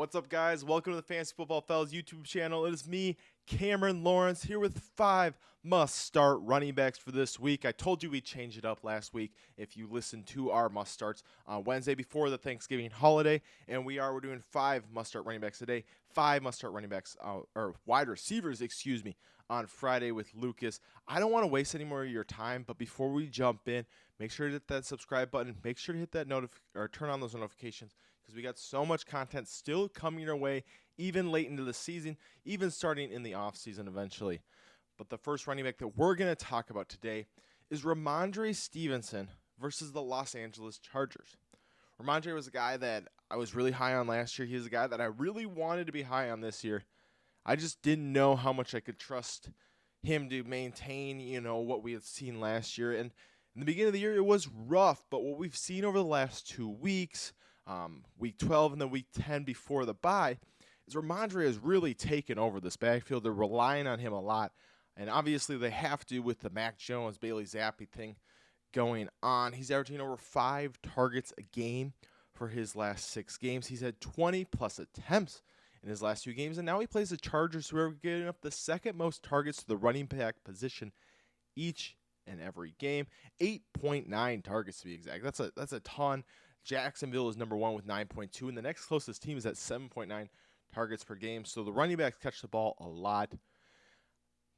What's up, guys? Welcome to the Fantasy Football Fellas YouTube channel. It is me, Cameron Lawrence, here with 5 must-start running backs for this week. I told you we'd change it up last week if you listened to our must-starts on Wednesday before the Thanksgiving holiday, and we're doing 5 must-start running backs today, 5 must-start running backs, or wide receivers, on Friday with Lucas. I don't want to waste any more of your time, but before we jump in, make sure to hit that subscribe button. Make sure to hit that turn on those notifications, because we got so much content still coming your way, even late into the season, even starting in the offseason eventually. But the first running back that we're going to talk about today is Rhamondre Stevenson versus the Los Angeles Chargers. Rhamondre was a guy that I was really high on last year. He was a guy that I really wanted to be high on this year. I just didn't know how much I could trust him to maintain, what we had seen last year. And in the beginning of the year, it was rough, but what we've seen over the last 2 weeks, week 12 and then week 10 before the bye, is Rhamondre has really taken over this backfield. They're relying on him a lot, and obviously they have to with the Mac Jones, Bailey Zappi thing going on. He's averaging over 5 targets a game for his last 6 games. He's had 20-plus attempts in his last 2 games, and now he plays the Chargers, who are getting up the second most targets to the running back position each and every game. 8.9 targets to be exact. That's a ton. Jacksonville is number 1 with 9.2, and the next closest team is at 7.9 targets per game. So the running backs catch the ball a lot.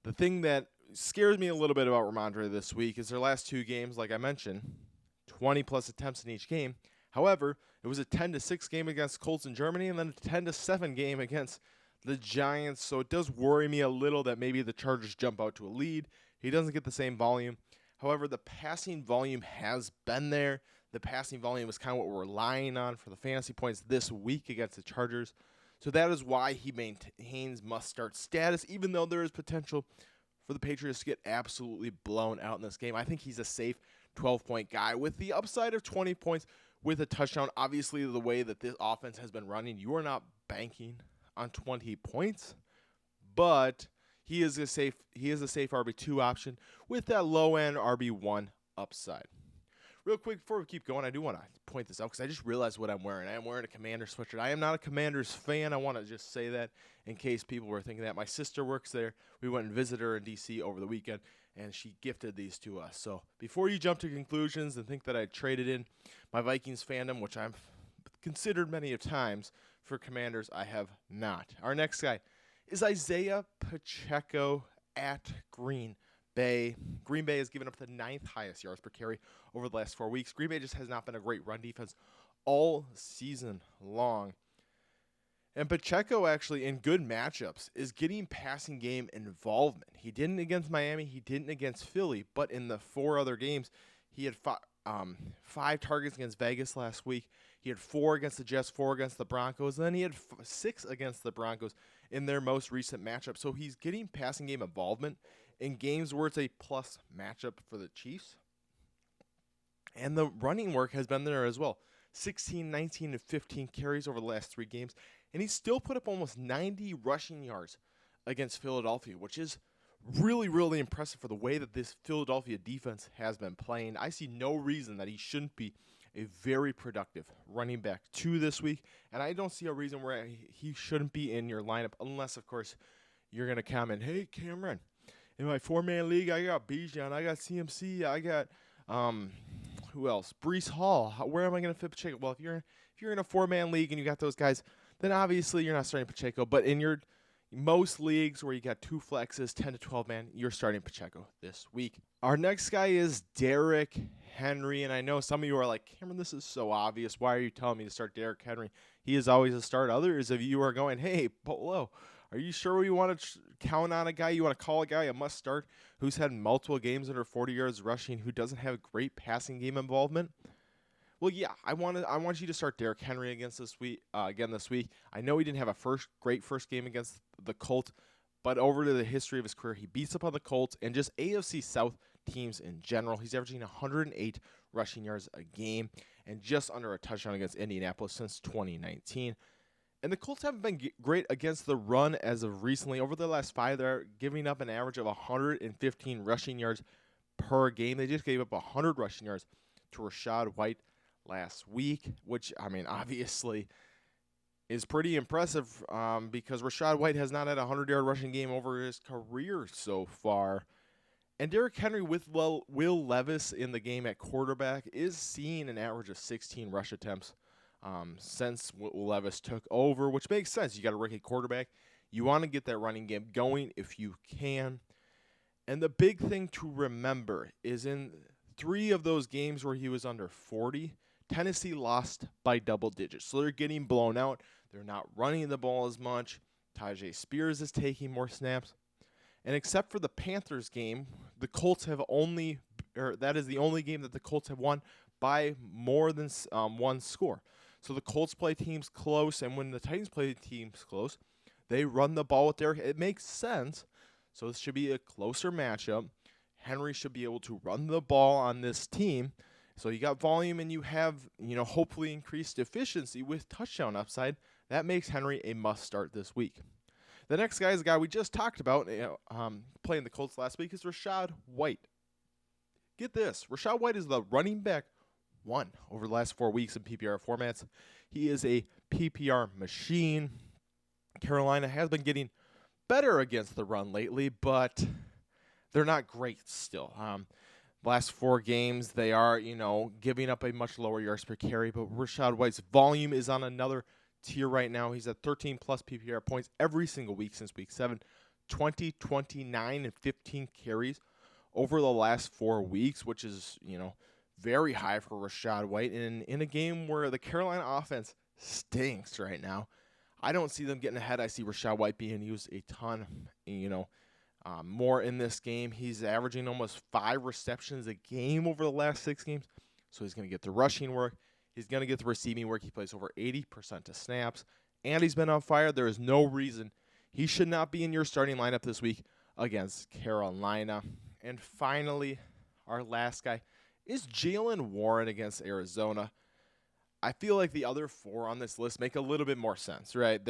The thing that scares me a little bit about Rhamondre this week is their last 2 games, like I mentioned, 20-plus attempts in each game. However, it was a 10-6 game against Colts in Germany and then a 10-7 game against the Giants. So it does worry me a little that maybe the Chargers jump out to a lead. He doesn't get the same volume. However, the passing volume has been there. The passing volume is kind of what we're relying on for the fantasy points this week against the Chargers. So that is why he maintains must-start status, even though there is potential for the Patriots to get absolutely blown out in this game. I think he's a safe 12-point guy with the upside of 20 points with a touchdown. Obviously, the way that this offense has been running, you are not banking on 20 points, but he is a safe RB2 option with that low-end RB1 upside. Real quick, before we keep going, I do want to point this out because I just realized what I'm wearing. I am wearing a Commanders sweatshirt. I am not a Commanders fan. I want to just say that in case people were thinking that. My sister works there. We went and visited her in D.C. over the weekend, and she gifted these to us. So before you jump to conclusions and think that I traded in my Vikings fandom, which I've considered many of times, for Commanders, I have not. Our next guy is Isiah Pacheco at Green Bay. Green Bay has given up the 9th highest yards per carry over the last 4 weeks. Green Bay just has not been a great run defense all season long. And Pacheco, actually, in good matchups, is getting passing game involvement. He didn't against Miami. He didn't against Philly. But in the 4 other games, he had 5 targets against Vegas last week. He had 4 against the Jets, 4 against the Broncos. And then he had 6 against the Broncos in their most recent matchup. So he's getting passing game involvement in games where it's a plus matchup for the Chiefs. And the running work has been there as well. 16, 19, and 15 carries over the last 3 games. And he still put up almost 90 rushing yards against Philadelphia, which is really, really impressive for the way that this Philadelphia defense has been playing. I see no reason that he shouldn't be a very productive running back 2 this week. And I don't see a reason where he shouldn't be in your lineup unless, of course, you're going to comment, hey, Cameron, in my 4-man league, I got Bijan, I got CMC, I got who else? Breece Hall. Where am I going to fit Pacheco? Well, if you're in a 4-man league and you got those guys, then obviously you're not starting Pacheco. But in your most leagues where you got 2 flexes, 10 to 12 man, you're starting Pacheco this week. Our next guy is Derrick Henry, and I know some of you are like, Cameron, this is so obvious. Why are you telling me to start Derrick Henry? He is always a start. Others of you are going, hey, Polo, are you sure we want to count on a guy? You want to call a guy a must start who's had multiple games under 40 yards rushing, who doesn't have great passing game involvement? Well, yeah, I want you to start Derrick Henry again this week. I know he didn't have a great first game against the Colts, but over to the history of his career, he beats up on the Colts and just AFC South teams in general. He's averaging 108 rushing yards a game and just under a touchdown against Indianapolis since 2019. And the Colts haven't been great against the run as of recently. Over the last 5, they're giving up an average of 115 rushing yards per game. They just gave up 100 rushing yards to Rachaad White last week, which, I mean, obviously is pretty impressive because Rachaad White has not had a 100-yard rushing game over his career so far. And Derrick Henry with Will Levis in the game at quarterback is seeing an average of 16 rush attempts since Will Levis took over, which makes sense. You got a rookie quarterback. You want to get that running game going if you can. And the big thing to remember is in 3 of those games where he was under 40, Tennessee lost by double digits. So they're getting blown out. They're not running the ball as much. Tyjae Spears is taking more snaps. And except for the Panthers game, the Colts have that is the only game that the Colts have won by more than one score. So the Colts play teams close, and when the Titans play teams close, they run the ball with Derrick. It makes sense. So this should be a closer matchup. Henry should be able to run the ball on this team. So you got volume and you have, hopefully increased efficiency with touchdown upside. That makes Henry a must start this week. The next guy is a guy we just talked about playing the Colts last week is Rachaad White. Get this. Rachaad White is the running back 1 over the last 4 weeks in PPR formats. He is a PPR machine. Carolina has been getting better against the run lately, but they're not great still. Last 4 games, they are, giving up a much lower yards per carry, but Rachaad White's volume is on another tier right now. He's at 13-plus PPR points every single week since week 7, 20, 29, and 15 carries over the last 4 weeks, which is, very high for Rachaad White. And in a game where the Carolina offense stinks right now, I don't see them getting ahead. I see Rachaad White being used a ton, more in this game. He's averaging almost 5 receptions a game over the last 6 games. So he's going to get the rushing work. He's going to get the receiving work. He plays over 80% of snaps. And he's been on fire. There is no reason he should not be in your starting lineup this week against Carolina. And finally, our last guy is Jaylen Warren against Arizona. I feel like the other 4 on this list make a little bit more sense, right?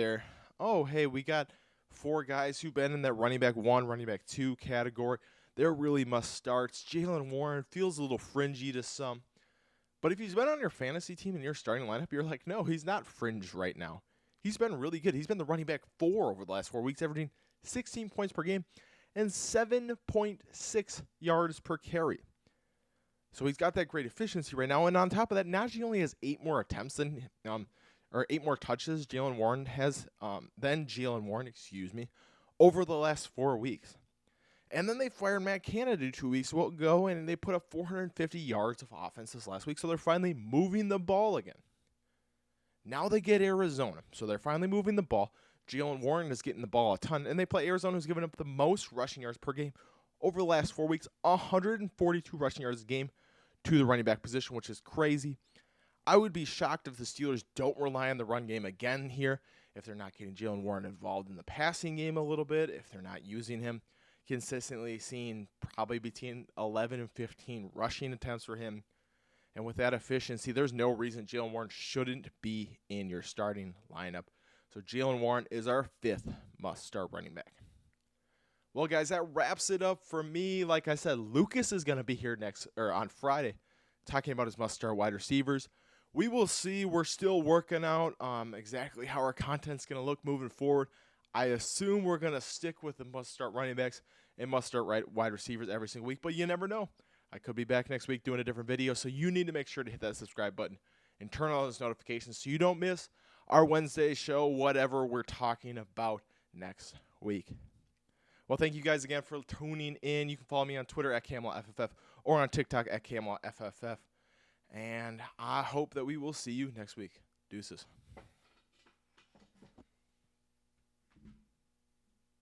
We got 4 guys who've been in that running back 1, running back 2 category. They're really must-starts. Jaylen Warren feels a little fringy to some. But if he's been on your fantasy team in your starting lineup, you're like, no, he's not fringe right now. He's been really good. He's been the running back 4 over the last 4 weeks, averaging 16 points per game and 7.6 yards per carry. So he's got that great efficiency right now. And on top of that, Najee only has 8 more attempts than 8 more touches Jaylen Warren has over the last 4 weeks. And then they fired Matt Canada 2 weeks ago, and they put up 450 yards of offense this last week, so they're finally moving the ball again. Now they get Arizona, so they're finally moving the ball. Jaylen Warren is getting the ball a ton, and they play Arizona, who's given up the most rushing yards per game over the last 4 weeks, 142 rushing yards a game to the running back position, which is crazy. I would be shocked if the Steelers don't rely on the run game again here, if they're not getting Jaylen Warren involved in the passing game a little bit, if they're not using him consistently, seeing probably between 11 and 15 rushing attempts for him. And with that efficiency, there's no reason Jaylen Warren shouldn't be in your starting lineup. So Jaylen Warren is our 5th must-start running back. Well, guys, that wraps it up for me. Like I said, Lucas is going to be here on Friday talking about his must-start wide receivers. We will see. We're still working out exactly how our content's going to look moving forward. I assume we're going to stick with the must-start running backs and must-start wide receivers every single week, but you never know. I could be back next week doing a different video, so you need to make sure to hit that subscribe button and turn on those notifications so you don't miss our Wednesday show, whatever we're talking about next week. Well, thank you guys again for tuning in. You can follow me on Twitter at CamelaFFF or on TikTok at CamelaFFF. And I hope that we will see you next week. Deuces.